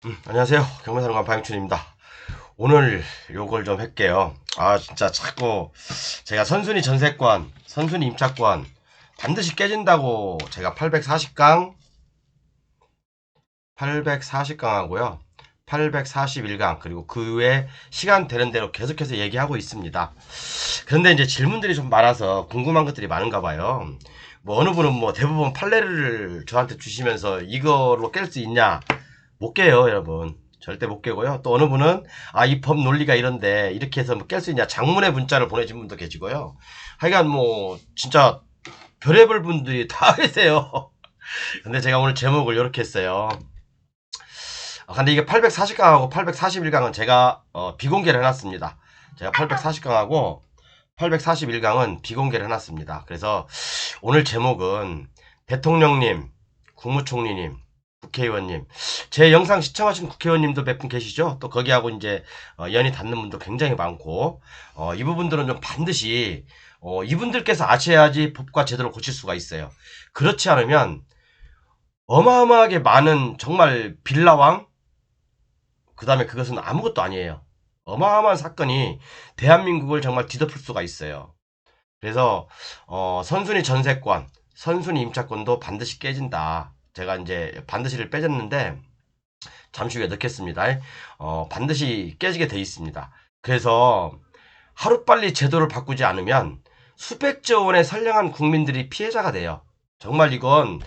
안녕하세요. 경매사령관 방영춘입니다. 오늘 요걸 좀 할게요. 진짜 자꾸 제가 선순위 전세권, 선순위 임차권 반드시 깨진다고 제가 840강, 840강 하고요. 841강, 그리고 그 외에 시간 되는 대로 계속해서 얘기하고 있습니다. 그런데 이제 질문들이 좀 많아서 궁금한 것들이 많은가 봐요. 뭐 어느 분은 뭐 대부분 판례를 저한테 주시면서 이걸로 깰 수 있냐? 못 깨요, 여러분. 절대 못 깨고요. 또 어느 분은 이 법 논리가 이런데 이렇게 해서 뭐 깰 수 있냐 장문의 문자를 보내신 분도 계시고요. 하여간 뭐 진짜 별의별 분들이 다 계세요. 근데 제가 오늘 제목을 이렇게 했어요. 근데 이게 840강하고 841강은 제가 비공개를 해놨습니다. 제가 840강하고 841강은 비공개를 해놨습니다. 그래서 오늘 제목은 대통령님, 국무총리님, 국회의원님, 제 영상 시청하신 국회의원님도 몇 분 계시죠? 또 거기하고 이제 연이 닿는 분도 굉장히 많고 이 부분들은 좀 반드시 이분들께서 아셔야지 법과 제도를 고칠 수가 있어요. 그렇지 않으면 어마어마하게 많은 정말 빌라왕, 그 다음에 그것은 아무것도 아니에요. 어마어마한 사건이 대한민국을 정말 뒤덮을 수가 있어요. 그래서 선순위 전세권, 선순위 임차권도 반드시 깨진다. 제가 이제 반드시를 빼졌는데 잠시 후에 넣겠습니다. 반드시 깨지게 돼 있습니다. 그래서 하루빨리 제도를 바꾸지 않으면 수백조 원의 선량한 국민들이 피해자가 돼요. 정말 이건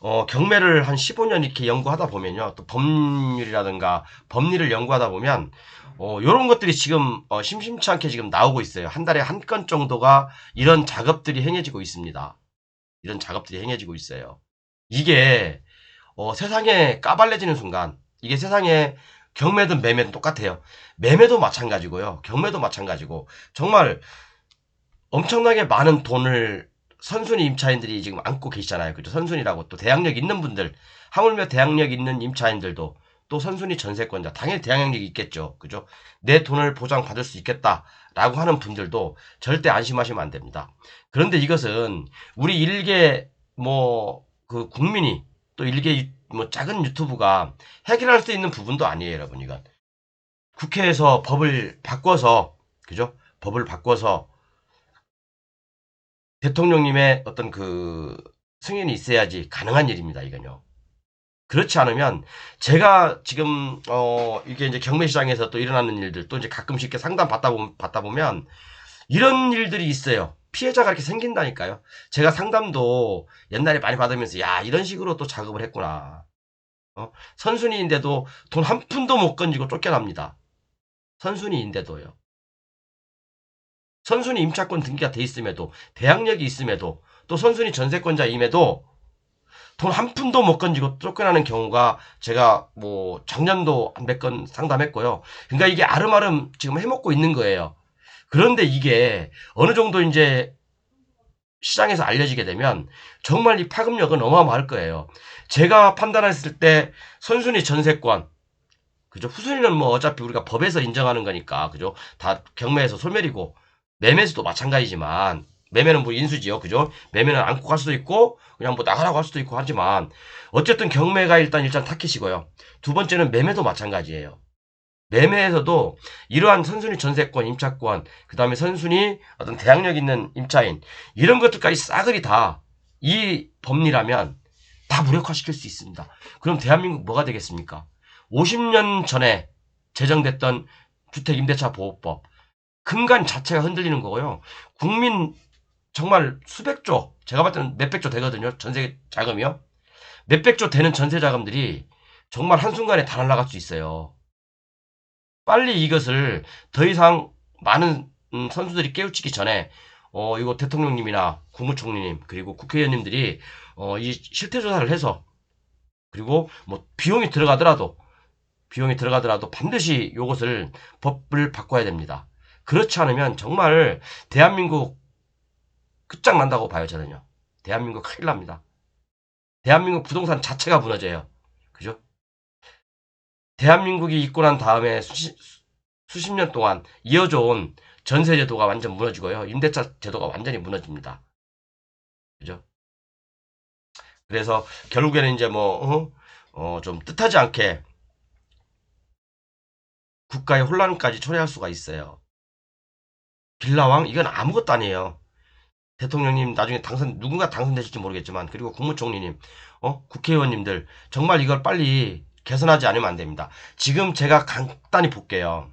경매를 한 15년 이렇게 연구하다 보면요. 또 법률이라든가 법리를 연구하다 보면 요런 것들이 지금 심심치 않게 지금 나오고 있어요. 한 달에 한 건 정도가 이런 작업들이 행해지고 있습니다. 이런 작업들이 행해지고 있어요. 이게 세상에 까발려지는 순간 이게 세상에 경매든 매매든 똑같아요. 매매도 마찬가지고요. 경매도 마찬가지고 정말 엄청나게 많은 돈을 선순위 임차인들이 지금 안고 계시잖아요. 그죠? 선순위라고 또 대항력 있는 분들, 하물며 대항력 있는 임차인들도 또 선순위 전세권자, 당연히 대항력이 있겠죠. 그죠? 내 돈을 보장받을 수 있겠다라고 하는 분들도 절대 안심하시면 안 됩니다. 그런데 이것은 우리 일개 그 국민이 또 일개 뭐 작은 유튜브가 해결할 수 있는 부분도 아니에요, 여러분. 이건 국회에서 법을 바꿔서 그죠? 법을 바꿔서 대통령님의 어떤 그 승인이 있어야지 가능한 일입니다. 이건요. 그렇지 않으면 제가 지금 이게 이제 경매 시장에서 또 일어나는 일들 또 이제 가끔씩 이렇게 상담 받다 보면 이런 일들이 있어요. 피해자가 이렇게 생긴다니까요. 제가 상담도 옛날에 많이 받으면서 야 이런 식으로 또 작업을 했구나. 선순위인데도 돈 한 푼도 못 건지고 쫓겨납니다. 선순위인데도요. 선순위 임차권 등기가 돼 있음에도 대항력이 있음에도 또 선순위 전세권자임에도 돈 한 푼도 못 건지고 쫓겨나는 경우가 제가 뭐 작년도 한 몇 건 상담했고요. 그러니까 이게 아름아름 지금 해먹고 있는 거예요. 그런데 이게 어느 정도 이제 시장에서 알려지게 되면 정말 이 파급력은 어마어마할 거예요. 제가 판단했을 때 선순위 전세권, 그죠? 후순위는 뭐 어차피 우리가 법에서 인정하는 거니까, 그죠? 다 경매에서 소멸이고, 매매에서도 마찬가지지만, 매매는 뭐 인수지요, 그죠? 매매는 안고 갈 수도 있고, 그냥 뭐 나가라고 할 수도 있고 하지만, 어쨌든 경매가 일단 타깃이고요. 두 번째는 매매도 마찬가지예요. 매매에서도 이러한 선순위 전세권, 임차권, 그 다음에 선순위 어떤 대항력 있는 임차인, 이런 것들까지 싸그리 다 이 법리라면 다 무력화시킬 수 있습니다. 그럼 대한민국 뭐가 되겠습니까? 50년 전에 제정됐던 주택임대차 보호법, 근간 자체가 흔들리는 거고요. 국민 정말 수백조, 제가 봤을 때는 몇백조 되거든요. 전세 자금이요. 몇백조 되는 전세 자금들이 정말 한순간에 다 날아갈 수 있어요. 빨리 이것을 더 이상 많은 선수들이 깨우치기 전에 이거 대통령님이나 국무총리님 그리고 국회의원님들이 이 실태조사를 해서 그리고 뭐 비용이 들어가더라도 반드시 이것을 법을 바꿔야 됩니다. 그렇지 않으면 정말 대한민국 끝장난다고 봐요, 저는요. 대한민국 큰일 납니다. 대한민국 부동산 자체가 무너져요. 그죠? 대한민국이 있고 난 다음에 수십 년 동안 이어져 온 전세 제도가 완전 무너지고요. 임대차 제도가 완전히 무너집니다. 그죠? 그래서 결국에는 이제 좀 뜻하지 않게 국가의 혼란까지 초래할 수가 있어요. 빌라왕 이건 아무것도 아니에요. 대통령님 나중에 누군가 당선되실지 모르겠지만, 그리고 국무총리님, 국회의원님들 정말 이걸 빨리 개선하지 않으면 안 됩니다. 지금 제가 간단히 볼게요.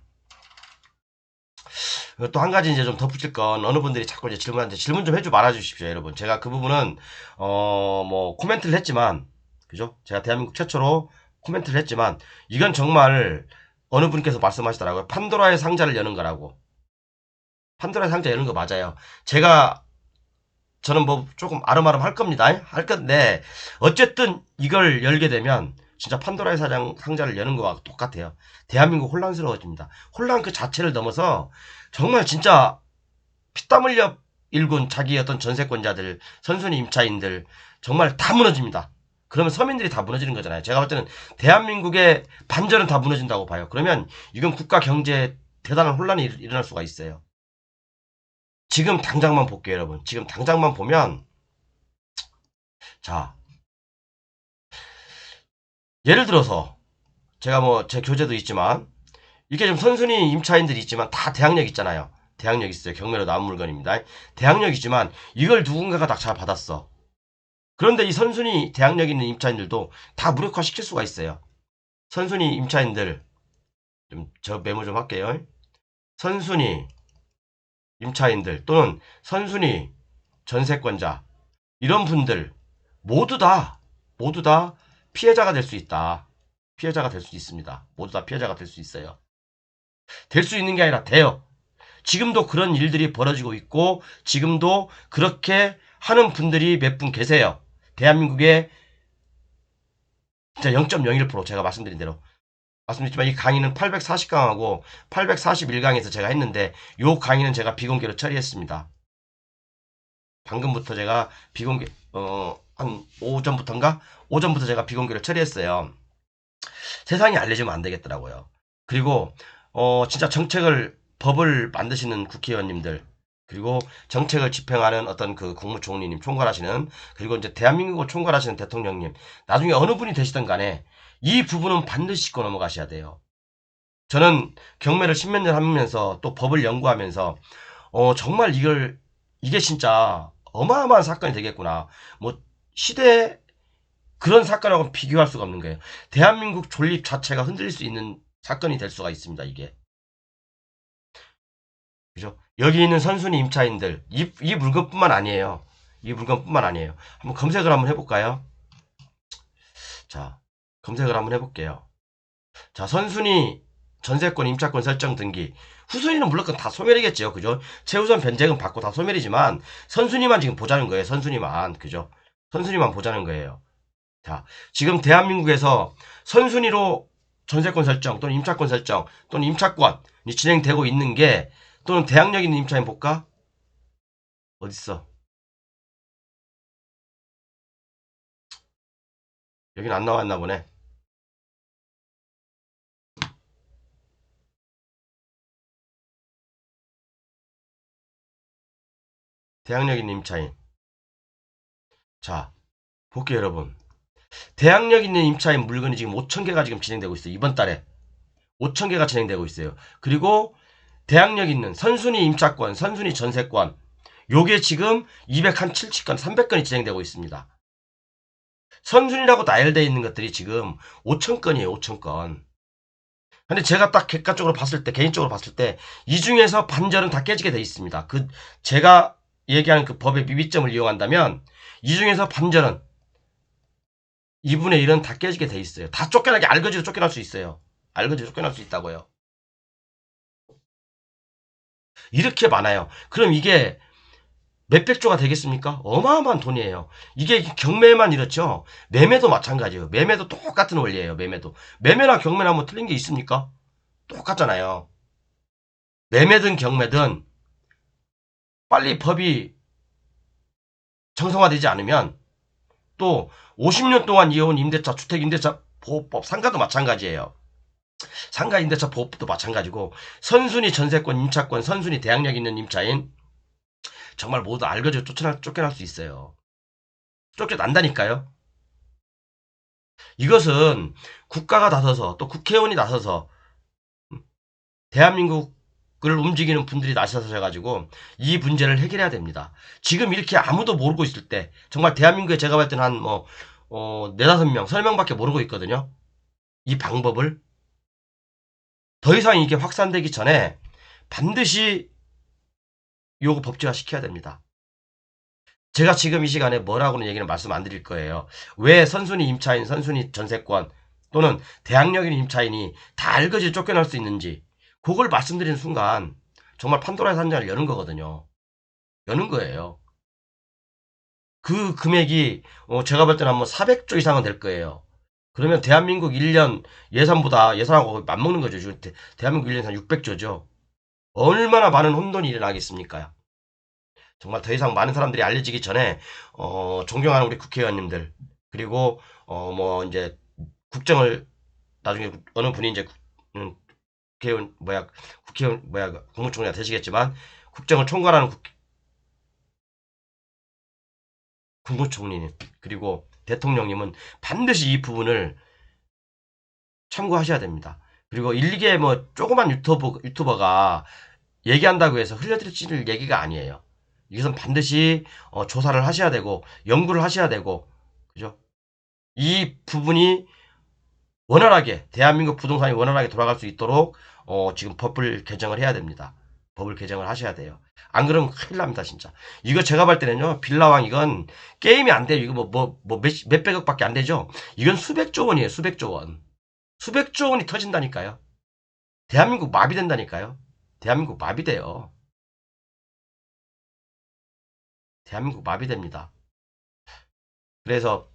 또 한 가지 이제 좀 덧붙일 건, 어느 분들이 자꾸 이제 질문 좀 해줘 말아 주십시오, 여러분. 제가 그 부분은 뭐 코멘트를 했지만, 그죠? 제가 대한민국 최초로 코멘트를 했지만, 이건 정말 어느 분께서 말씀하시더라고요. 판도라의 상자를 여는 거라고. 판도라의 상자 여는 거 맞아요. 저는 뭐 조금 아름아름 할 겁니다. 할 건데, 어쨌든 이걸 열게 되면 진짜 판도라의 상자를 여는 거와 똑같아요. 대한민국 혼란스러워집니다. 혼란 그 자체를 넘어서 정말 진짜 피땀 흘려 일군 자기 어떤 전세권자들, 선순위 임차인들 정말 다 무너집니다. 그러면 서민들이 다 무너지는 거잖아요. 제가 볼 때는 대한민국의 반절은 다 무너진다고 봐요. 그러면 이건 국가 경제에 대단한 혼란이 일어날 수가 있어요. 지금 당장만 볼게요, 여러분. 지금 당장만 보면, 자, 예를 들어서 제가 뭐 제 교재도 있지만, 이게 좀 선순위 임차인들이 있지만 다 대항력 있잖아요. 대항력 있어요. 경매로 나온 물건입니다. 대항력 있지만 이걸 누군가가 낙찰 받았어. 그런데 이 선순위 대항력 있는 임차인들도 다 무력화 시킬 수가 있어요. 선순위 임차인들, 저 메모 좀 할게요. 선순위 임차인들 또는 선순위 전세권자, 이런 분들 모두 다 피해자가 될 수 있다. 피해자가 될 수 있습니다. 모두 다 피해자가 될 수 있어요. 될 수 있는 게 아니라 돼요. 지금도 그런 일들이 벌어지고 있고, 지금도 그렇게 하는 분들이 몇 분 계세요. 대한민국의 진짜 0.01% 제가 말씀드린 대로. 말씀드렸지만 이 강의는 840강하고 841강에서 제가 했는데, 요 강의는 제가 비공개로 처리했습니다. 방금부터 제가 비공개, 한 오전부터인가? 오전부터 제가 비공개로 처리했어요. 세상에 알려주면 안 되겠더라고요. 그리고, 진짜 법을 만드시는 국회의원님들, 그리고 정책을 집행하는 어떤 그 국무총리님, 총괄하시는, 그리고 이제 대한민국을 총괄하시는 대통령님, 나중에 어느 분이 되시든 간에 이 부분은 반드시 짚고 넘어가셔야 돼요. 저는 경매를 십몇 년 하면서 또 법을 연구하면서, 정말 이게 진짜 어마어마한 사건이 되겠구나. 뭐, 시대 그런 사건하고 비교할 수가 없는 거예요. 대한민국 존립 자체가 흔들릴 수 있는 사건이 될 수가 있습니다, 이게. 그죠? 여기 있는 선순위 임차인들, 이 물건뿐만 아니에요. 이 물건뿐만 아니에요. 한번 검색을 한번 해볼까요? 자, 검색을 한번 해볼게요. 자, 선순위 전세권 임차권 설정 등기. 후순위는 물론 다 소멸이겠죠. 그죠? 최우선 변제금 받고 다 소멸이지만 선순위만 지금 보자는 거예요. 선순위만. 그죠? 선순위만 보자는 거예요. 자, 지금 대한민국에서 선순위로 전세권 설정 또는 임차권 설정 또는 임차권이 진행되고 있는 게, 또는 대항력 있는 임차인 볼까? 어딨어? 여긴 안 나왔나 보네. 대항력 있는 임차인. 자, 볼게요, 여러분. 대항력 있는 임차인 물건이 지금 5,000개가 지금 진행되고 있어요. 이번 달에 5,000개가 진행되고 있어요. 그리고 대항력 있는 선순위 임차권, 선순위 전세권, 요게 지금 270건, 300건이 진행되고 있습니다. 선순위라고 나열되어 있는 것들이 지금 5,000건이에요. 5,000건. 근데 제가 딱 객관적으로 봤을 때, 개인적으로 봤을 때, 이 중에서 반절은 다 깨지게 돼 있습니다. 제가 얘기하는 그 법의 미비점을 이용한다면, 이 중에서 반절은 2분의 1은 다 깨지게 돼 있어요. 다 알거지로 쫓겨날 수 있어요. 알거지로 쫓겨날 수 있다고요. 이렇게 많아요. 그럼 이게 몇백 조가 되겠습니까? 어마어마한 돈이에요. 이게 경매만 이렇죠. 매매도 마찬가지예요. 매매도 똑같은 원리예요. 매매나 경매나 뭐 틀린 게 있습니까? 똑같잖아요. 매매든 경매든 빨리 법이 정상화되지 않으면, 또 50년 동안 이어온 임대차, 주택임대차 보호법, 상가도 마찬가지예요. 상가 임대차 보호법도 마찬가지고, 선순위 전세권, 임차권, 선순위 대항력 있는 임차인 정말 모두 알거지로 쫓겨날 수 있어요. 쫓겨난다니까요. 이것은 국가가 나서서, 또 국회의원이 나서서 대한민국을 움직이는 분들이 나서셔가지고 이 문제를 해결해야 됩니다. 지금 이렇게 아무도 모르고 있을 때 정말 대한민국에 제가 봤을 때는 한 네다섯 명, 서 명밖에 모르고 있거든요. 이 방법을. 더 이상 이게 확산되기 전에 반드시 요거 법제화 시켜야 됩니다. 제가 지금 이 시간에 뭐라고는 얘기는 말씀 안 드릴 거예요. 왜 선순위 임차인, 선순위 전세권 또는 대항력인 임차인이 다 알거지 쫓겨날 수 있는지 그걸 말씀드리는 순간 정말 판도라의 상자를 여는 거거든요. 여는 거예요. 그 금액이 제가 볼 때는 한번 400조 이상은 될 거예요. 그러면 대한민국 1년 예산하고 맞먹는 거죠. 지금 대한민국 1년 한 600조죠. 얼마나 많은 혼돈이 일어나겠습니까? 정말 더 이상 많은 사람들이 알려지기 전에 존경하는 우리 국회의원님들 그리고 뭐 이제 국정을 나중에 어느 분이 이제 국회의원 국회의원 국무총리가 되시겠지만 국정을 총괄하는 국무총리님 그리고 대통령님은 반드시 이 부분을 참고하셔야 됩니다. 그리고 일개 뭐 조그만 유튜버가 얘기한다고 해서 흘려드릴 얘기가 아니에요. 이것은 반드시 조사를 하셔야 되고 연구를 하셔야 되고 그죠? 이 부분이 원활하게 대한민국 부동산이 원활하게 돌아갈 수 있도록 지금 법을 개정을 해야 됩니다. 법을 개정을 하셔야 돼요. 안 그러면 큰일 납니다, 진짜. 이거 제가 볼 때는요, 빌라왕 이건 게임이 안 돼요. 이거 몇백억밖에 안 되죠? 이건 수백조 원이에요, 수백조 원. 수백조 원이 터진다니까요. 대한민국 마비된다니까요. 대한민국 마비돼요. 대한민국 마비됩니다. 그래서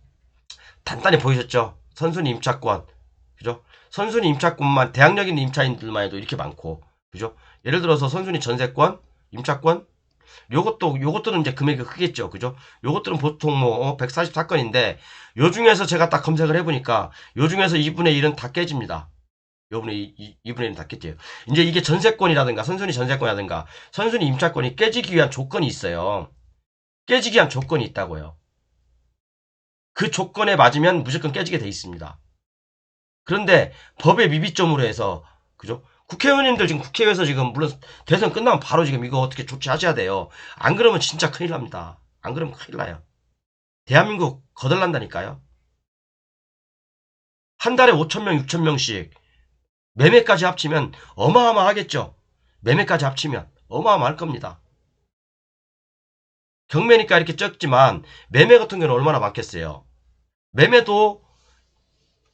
단단히 보이셨죠? 선순위 임차권, 그죠? 선순위 임차권만 대항력인 임차인들만 해도 이렇게 많고, 그죠? 예를 들어서 선순위 전세권, 임차권, 요것들은 이제 금액이 크겠죠, 그죠? 요것들은 보통 뭐 144건인데 요 중에서 제가 딱 검색을 해보니까 요 중에서 2분의 1은 다 깨집니다. 요분의 2분의 1은 다 깼대요. 이제 이게 전세권이라든가 선순위 전세권이라든가 선순위 임차권이 깨지기 위한 조건이 있어요. 깨지기 위한 조건이 있다고요. 그 조건에 맞으면 무조건 깨지게 돼 있습니다. 그런데 법의 미비점으로 해서 그죠? 국회의원님들 지금 국회에서 지금 물론 대선 끝나면 바로 지금 이거 어떻게 조치하셔야 돼요. 안 그러면 진짜 큰일 납니다. 안 그러면 큰일 나요. 대한민국 거덜난다니까요. 한 달에 5,000명, 6,000명씩 매매까지 합치면 어마어마하겠죠. 매매까지 합치면 어마어마할 겁니다. 경매니까 이렇게 적지만 매매 같은 경우는 얼마나 많겠어요. 매매도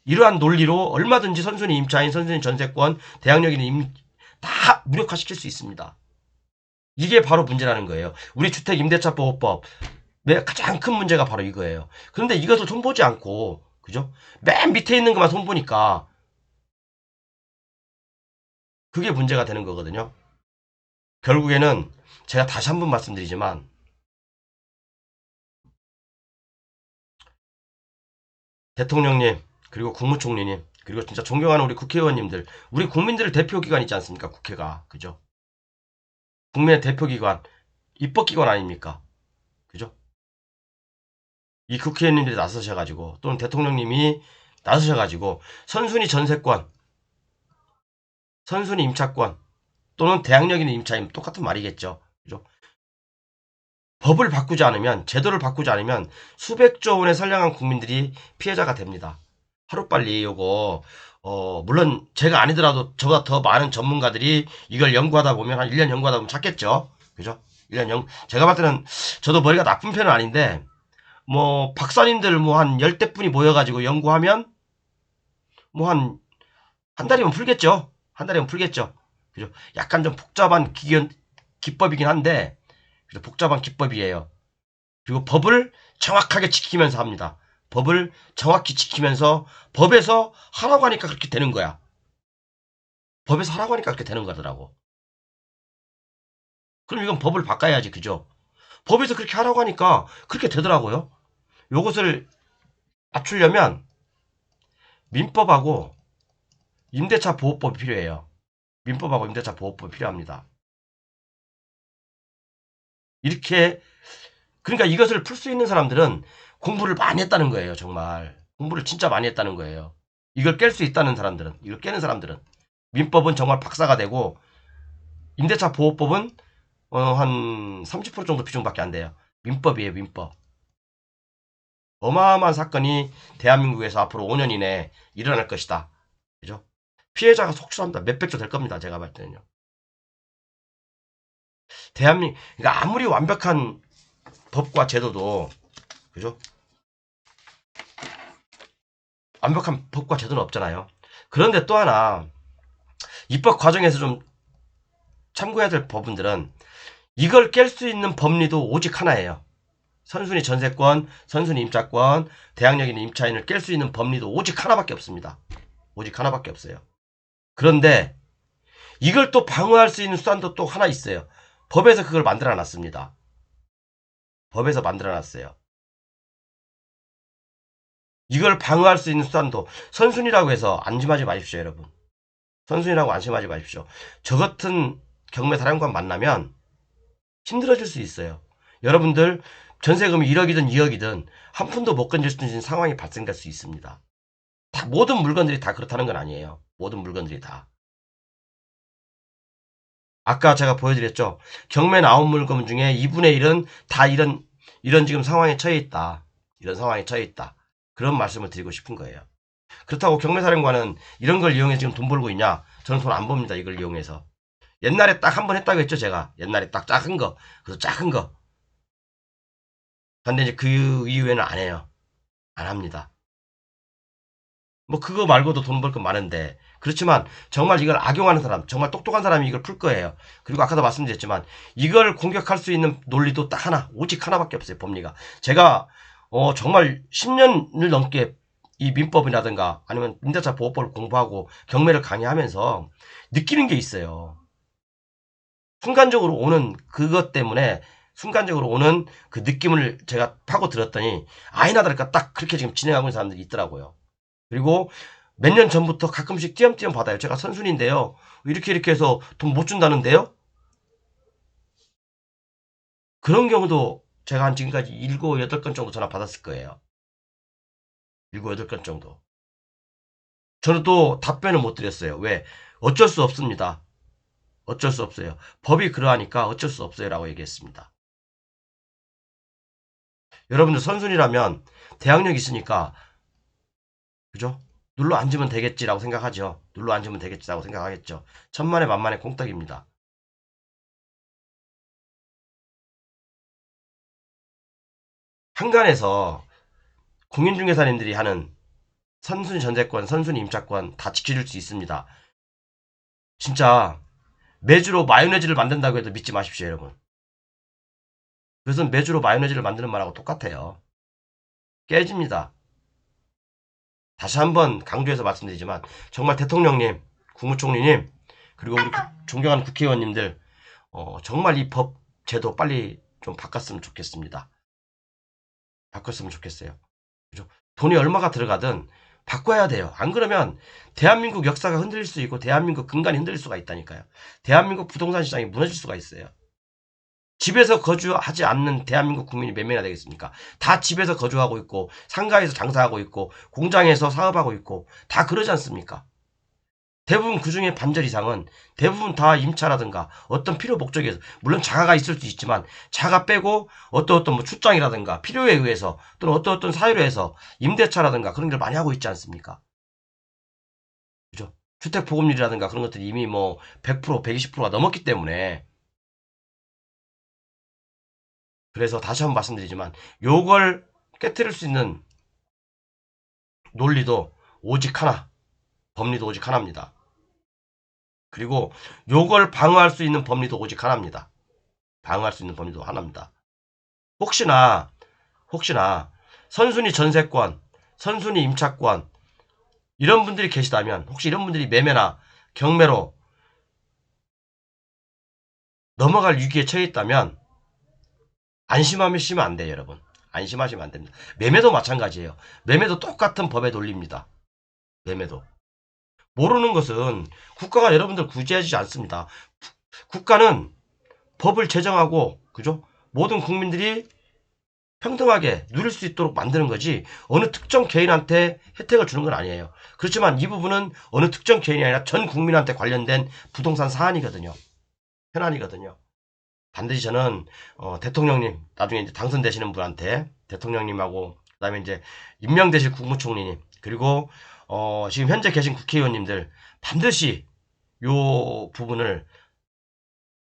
이러한 논리로 얼마든지 선순위 임차인, 선순위 전세권, 대항력인 다 무력화시킬 수 있습니다. 이게 바로 문제라는 거예요. 우리 주택임대차보호법 가장 큰 문제가 바로 이거예요. 그런데 이것을 손보지 않고 그죠? 맨 밑에 있는 것만 손보니까 그게 문제가 되는 거거든요. 결국에는 제가 다시 한 번 말씀드리지만 대통령님 그리고 국무총리님 그리고 진짜 존경하는 우리 국회의원님들 우리 국민들을 대표기관 있지 않습니까? 국회가 그죠? 국민의 대표기관 입법기관 아닙니까? 그죠? 이 국회의원님들이 나서셔가지고 또는 대통령님이 나서셔가지고 선순위 전세권 선순위 임차권 또는 대항력 있는 임차인 똑같은 말이겠죠. 그죠? 법을 바꾸지 않으면 제도를 바꾸지 않으면 수백조 원의 선량한 국민들이 피해자가 됩니다. 하루빨리 요거 물론 제가 아니더라도 저보다 더 많은 전문가들이 이걸 연구하다 보면 한 1년 연구하다 보면 찾겠죠. 그죠? 1년 제가 봤을 때는 저도 머리가 나쁜 편은 아닌데 뭐 박사님들 뭐 한 10대 분이 모여가지고 연구하면 뭐 한 달이면 풀겠죠. 한 달이면 풀겠죠. 그죠? 약간 좀 복잡한 기법이긴 한데 복잡한 기법이에요. 그리고 법을 정확하게 지키면서 합니다. 법을 정확히 지키면서 법에서 하라고 하니까 그렇게 되는 거야. 법에서 하라고 하니까 그렇게 되는 거더라고. 그럼 이건 법을 바꿔야지, 그죠? 법에서 그렇게 하라고 하니까 그렇게 되더라고요. 요것을 맞추려면 민법하고 임대차 보호법이 필요해요. 민법하고 임대차 보호법이 필요합니다. 이렇게 그러니까 이것을 풀 수 있는 사람들은 공부를 많이 했다는 거예요, 정말. 공부를 진짜 많이 했다는 거예요. 이걸 깰 수 있다는 사람들은, 이걸 깨는 사람들은. 민법은 정말 박사가 되고 임대차 보호법은 한 30% 정도 비중밖에 안 돼요. 민법이에요, 민법. 어마어마한 사건이 대한민국에서 앞으로 5년 이내에 일어날 것이다. 그죠? 피해자가 속출합니다. 몇백 조 될 겁니다. 제가 볼 때는요. 그러니까 아무리 완벽한 법과 제도도, 그죠? 완벽한 법과 제도는 없잖아요. 그런데 또 하나, 입법 과정에서 좀 참고해야 될 부분들은 이걸 깰 수 있는 법리도 오직 하나예요. 선순위 전세권, 선순위 임차권, 대항력 있는 임차인을 깰 수 있는 법리도 오직 하나밖에 없습니다. 오직 하나밖에 없어요. 그런데 이걸 또 방어할 수 있는 수단도 또 하나 있어요. 법에서 그걸 만들어 놨습니다. 법에서 만들어 놨어요. 이걸 방어할 수 있는 수단도 선순위라고 해서 안심하지 마십시오, 여러분. 선순위라고 안심하지 마십시오. 저 같은 경매 사람과 만나면 힘들어질 수 있어요. 여러분들 전세금이 1억이든 2억이든 한 푼도 못 건질 수 있는 상황이 발생될 수 있습니다. 다 모든 물건들이 다 그렇다는 건 아니에요. 모든 물건들이 다. 아까 제가 보여드렸죠. 경매 나온 물건 중에 2분의 1은 다 이런 지금 상황에 처해 있다. 이런 상황에 처해 있다. 그런 말씀을 드리고 싶은 거예요. 그렇다고 경매사령관은 이런 걸 이용해서 지금 돈 벌고 있냐? 저는 돈 안 법니다. 이걸 이용해서. 옛날에 딱 한 번 했다고 했죠, 제가. 옛날에 딱 작은 거. 그래서 작은 거. 근데 이제 그 이후에는 안 해요. 안 합니다. 뭐 그거 말고도 돈 벌 건 많은데. 그렇지만 정말 이걸 악용하는 사람, 정말 똑똑한 사람이 이걸 풀 거예요. 그리고 아까도 말씀드렸지만 이걸 공격할 수 있는 논리도 딱 하나, 오직 하나밖에 없어요, 법리가. 제가 정말 10년을 넘게 이 민법이라든가 아니면 임대차 보호법을 공부하고 경매를 강의하면서 느끼는 게 있어요. 순간적으로 오는 그것 때문에 순간적으로 오는 그 느낌을 제가 파고 들었더니 아니나 다를까 딱 그렇게 지금 진행하고 있는 사람들이 있더라고요. 그리고 몇 년 전부터 가끔씩 띄엄띄엄 받아요. 제가 선순위인데요. 이렇게 해서 돈 못 준다는데요? 그런 경우도 제가 한 지금까지 7, 8건 정도 전화 받았을 거예요. 7, 8건 정도. 저는 또 답변을 못 드렸어요. 왜? 어쩔 수 없습니다. 어쩔 수 없어요. 법이 그러하니까 어쩔 수 없어요. 라고 얘기했습니다. 여러분들 선순위라면 대항력 있으니까, 그죠? 눌러 앉으면 되겠지라고 생각하죠. 눌러 앉으면 되겠지라고 생각하겠죠. 천만에 만만의 공떡입니다. 한간에서 공인중개사님들이 하는 선순위 전세권, 선순위 임차권 다 지켜줄 수 있습니다. 진짜 매주로 마요네즈를 만든다고 해도 믿지 마십시오, 여러분. 그것은 매주로 마요네즈를 만드는 말하고 똑같아요. 깨집니다. 다시 한번 강조해서 말씀드리지만 정말 대통령님, 국무총리님, 그리고 우리 존경하는 국회의원님들 정말 이 법 제도 빨리 좀 바꿨으면 좋겠습니다. 바꿨으면 좋겠어요. 그죠? 돈이 얼마가 들어가든 바꿔야 돼요. 안 그러면 대한민국 역사가 흔들릴 수 있고 대한민국 근간이 흔들릴 수가 있다니까요. 대한민국 부동산 시장이 무너질 수가 있어요. 집에서 거주하지 않는 대한민국 국민이 몇 명이나 되겠습니까? 다 집에서 거주하고 있고 상가에서 장사하고 있고 공장에서 사업하고 있고 다 그러지 않습니까? 대부분 그중에 반절 이상은 대부분 다 임차라든가 어떤 필요 목적에서 물론 자가가 있을 수 있지만 자가 빼고 어떤 뭐 출장이라든가 필요에 의해서 또는 어떤 사유로 해서 임대차라든가 그런 걸 많이 하고 있지 않습니까? 그죠? 주택보급률이라든가 그런 것들이 이미 뭐 100%, 120%가 넘었기 때문에 그래서 다시 한번 말씀드리지만 요걸 깨뜨릴 수 있는 논리도 오직 하나, 법리도 오직 하나입니다. 그리고 요걸 방어할 수 있는 법리도 오직 하나입니다. 방어할 수 있는 법리도 하나입니다. 혹시나 선순위 전세권, 선순위 임차권 이런 분들이 계시다면 혹시 이런 분들이 매매나 경매로 넘어갈 위기에 처해 있다면 안심하시면 안 돼요, 여러분. 안심하시면 안 됩니다. 매매도 마찬가지예요. 매매도 똑같은 법에 논립니다. 매매도. 모르는 것은 국가가 여러분들 구제해주지 않습니다. 국가는 법을 제정하고, 그죠? 모든 국민들이 평등하게 누릴 수 있도록 만드는 거지 어느 특정 개인한테 혜택을 주는 건 아니에요. 그렇지만 이 부분은 어느 특정 개인이 아니라 전 국민한테 관련된 부동산 사안이거든요. 현안이거든요. 반드시 저는 대통령님 나중에 이제 당선되시는 분한테 대통령님하고 그다음에 이제 임명되실 국무총리님 그리고 지금 현재 계신 국회의원님들 반드시 요 부분을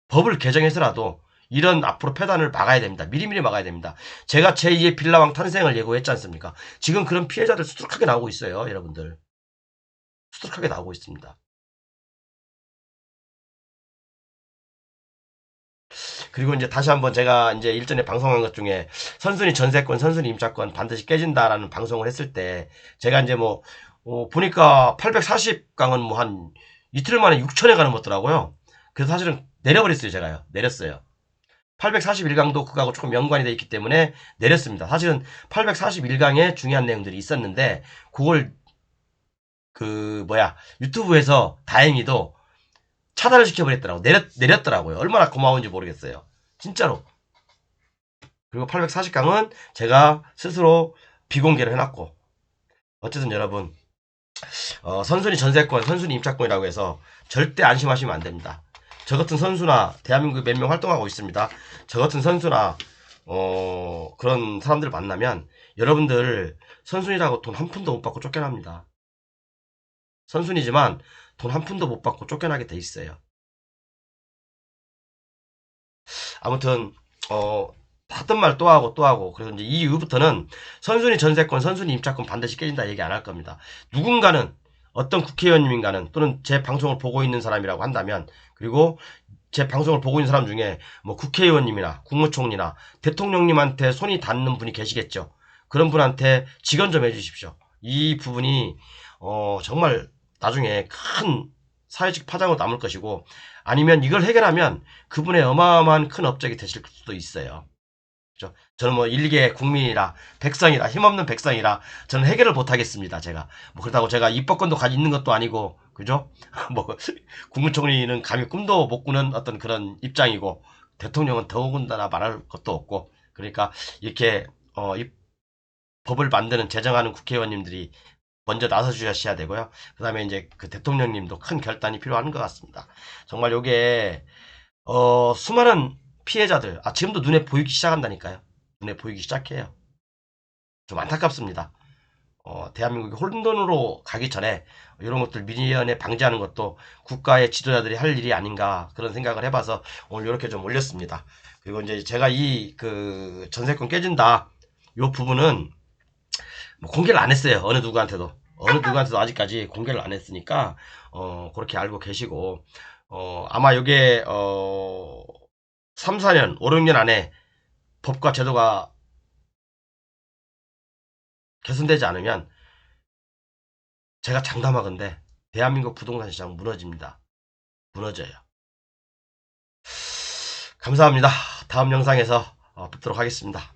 법을 개정해서라도 이런 앞으로 폐단을 막아야 됩니다. 미리미리 막아야 됩니다. 제가 제2의 빌라왕 탄생을 예고했지 않습니까? 지금 그런 피해자들 수두룩하게 나오고 있어요. 여러분들. 수두룩하게 나오고 있습니다. 그리고 이제 다시 한번 제가 이제 일전에 방송한 것 중에 선순위 전세권, 선순위 임차권 반드시 깨진다라는 방송을 했을 때 제가 이제 뭐 보니까 840강은 뭐 한 이틀 만에 6천에 가는 거더라고요. 그래서 사실은 내려버렸어요. 제가요. 내렸어요. 841강도 그거하고 조금 연관이 돼 있기 때문에 내렸습니다. 사실은 841강에 중요한 내용들이 있었는데 그걸 유튜브에서 다행히도 차단을 시켜버렸더라고. 내렸더라고요. 얼마나 고마운지 모르겠어요. 진짜로. 그리고 840강은 제가 스스로 비공개를 해놨고 어쨌든 여러분 선순위 전세권, 선순위 임차권이라고 해서 절대 안심하시면 안 됩니다. 저 같은 선수나 대한민국에 몇 명 활동하고 있습니다. 저 같은 선수나 그런 사람들 만나면 여러분들 선순위라고 돈 한 푼도 못 받고 쫓겨납니다. 선순위지만 돈 한 푼도 못 받고 쫓겨나게 돼 있어요. 아무튼 하던 말 또 하고 또 하고 그래서 이제 이 이후부터는 선순위 전세권, 선순위 임차권 반드시 깨진다 얘기 안 할 겁니다. 누군가는 어떤 국회의원님인가는 또는 제 방송을 보고 있는 사람이라고 한다면 그리고 제 방송을 보고 있는 사람 중에 뭐 국회의원님이나 국무총리나 대통령님한테 손이 닿는 분이 계시겠죠. 그런 분한테 직언 좀 해주십시오. 이 부분이 정말 나중에 큰 사회적 파장으로 남을 것이고 아니면 이걸 해결하면 그분의 어마어마한 큰 업적이 되실 수도 있어요. 그죠? 저는 뭐 일개 국민이라 백성이라 힘없는 백성이라 저는 해결을 못하겠습니다. 제가 뭐 그렇다고 제가 입법권도 가지고 있는 것도 아니고 그죠? 뭐 국무총리는 감히 꿈도 못 꾸는 어떤 그런 입장이고 대통령은 더군다나 말할 것도 없고 그러니까 이렇게 이 법을 만드는 제정하는 국회의원님들이 먼저 나서 주셔야 되고요. 그 다음에 이제 그 대통령님도 큰 결단이 필요한 것 같습니다. 정말 요게 수많은 피해자들 지금도 눈에 보이기 시작한다니까요. 눈에 보이기 시작해요. 좀 안타깝습니다. 대한민국이 혼돈으로 가기 전에 이런 것들 미연에 방지하는 것도 국가의 지도자들이 할 일이 아닌가 그런 생각을 해봐서 오늘 이렇게 좀 올렸습니다. 그리고 이제 제가 이 그 전세권 깨진다 요 부분은 뭐 공개를 안 했어요. 어느 누구한테도 아직까지 공개를 안 했으니까 그렇게 알고 계시고 아마 이게 3, 4년, 5, 6년 안에 법과 제도가 개선되지 않으면 제가 장담하건대 대한민국 부동산 시장 무너집니다. 무너져요. 감사합니다. 다음 영상에서 뵙도록 하겠습니다.